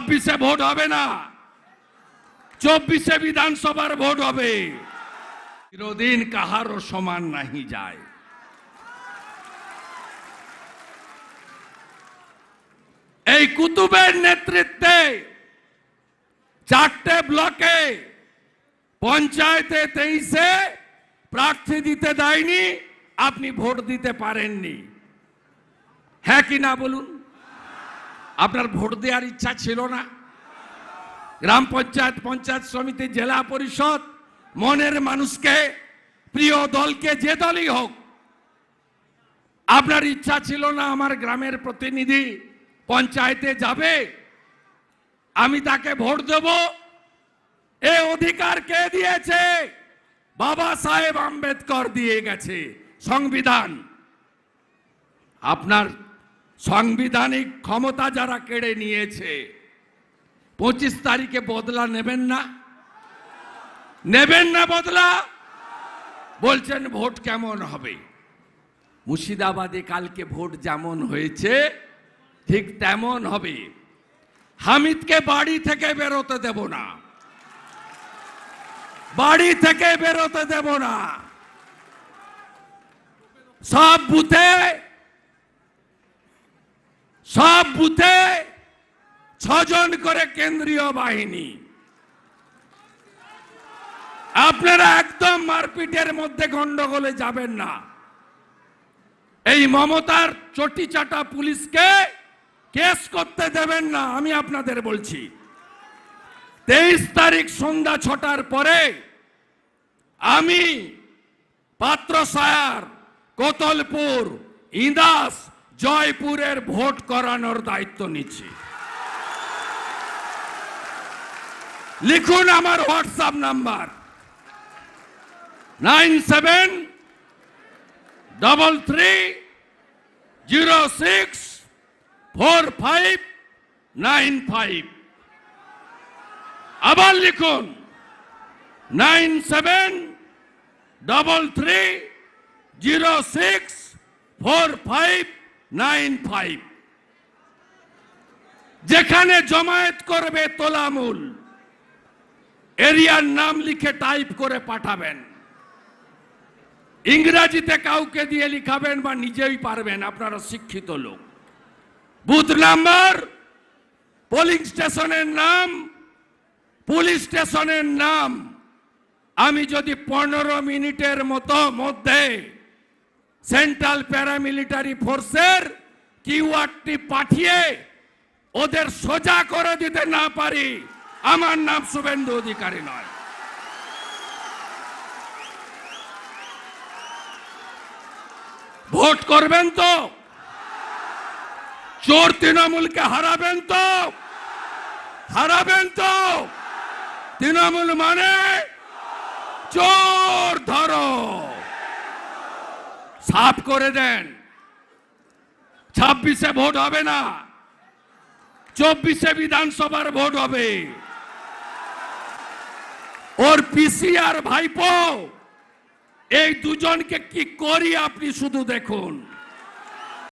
26-এ vote হবে না, 24-এ বিধানসভার ভোট হবে। চিরদিন কাহারও সমান নাহি যায়। এই কুতুবের নেতৃত্বে 4টে ব্লকে পঞ্চায়েতে 23-এ প্রার্থী দিতে দেয়নি, আপনি ভোট দিতে পারেননি। হ্যাঁ কি না বলুন? আপনার ভোট দেওয়ার ইচ্ছা ছিল না? গ্রাম পঞ্চায়েত, পঞ্চায়েত সমিতি, জেলা পরিষদ, মনের মানুষকে, প্রিয় দলকে, যে দলই হোক, আপনার ইচ্ছা ছিল না আমার গ্রামের প্রতিনিধি পঞ্চায়েতে যাবে, আমি তাকে ভোট দেব? এই অধিকার কে দিয়েছে? বাবা সাহেব আম্বেদকর দিয়ে গেছে, সংবিধান। আপনার সাংবিধানিক ক্ষমতা যারা কেড়ে নিয়েছে, 25 তারিখে বদলা নেবেন না? নেবেন না বদলা? বলছেন ভোট কেমন হবে? মুর্শিদাবাদে কালকে ভোট যেমন হয়েছে ঠিক তেমন হবে। হামিদকে বাড়ি থেকে বেরোতে দেব না, বাড়ি থেকে বেরোতে দেব না। সব বুথে 6 জন করে কেন্দ্রীয় বাহিনী। আপনারা একদম মারপিটের মধ্যে গন্ডগোলে যাবেন না। এই মমতার চটি চাটা পুলিশকে কেস করতে দেবেন না, আমি আপনাদের বলছি। 23 তারিখ সন্ধ্যা 6টার পরে আমি পাত্রসায়ার, কোতলপুর, ইন্দাস, জয়পুরের ভোট করানোর দায়িত্ব নিচ্ছি। লিখুন আমার হোয়াটসঅ্যাপ নাম্বার 9733064595। আবার লিখুন 9733064595। যেখানে জমায়েত করবে তোলামূল, এরিয়ার নাম লিখে টাইপ করে পাঠাবেন। ইংরেজিতে কাউকে দিয়ে লিখাবেন বা নিজেই পারবেন, আপনারা শিক্ষিত লোক। বুথ নাম্বার, পোলিং স্টেশনের নাম, পুলিশ স্টেশনের নাম। আমি যদি 15 মিনিটের মধ্যে সেন্ট্রাল প্যারামিলিটারি ফোর্সের কিউআরটি পাঠিয়ে ওদের সোজা করে দিতে না পারি, আমার নাম শুভেন্দু অধিকারী নয়। ভোট করবেন তো? চোর তৃণমূলকে হারাবেন তো? হারাবেন তো? তৃণমূল মানে চোর, ধরো, সাফ করে দেন। 26-এ ভোট হবে না, 24-এ বিধানসভার ভোট হবে। ওর পিসি আর ভাইপো, এই দুজনকে কি করি আপনি শুধু দেখুন।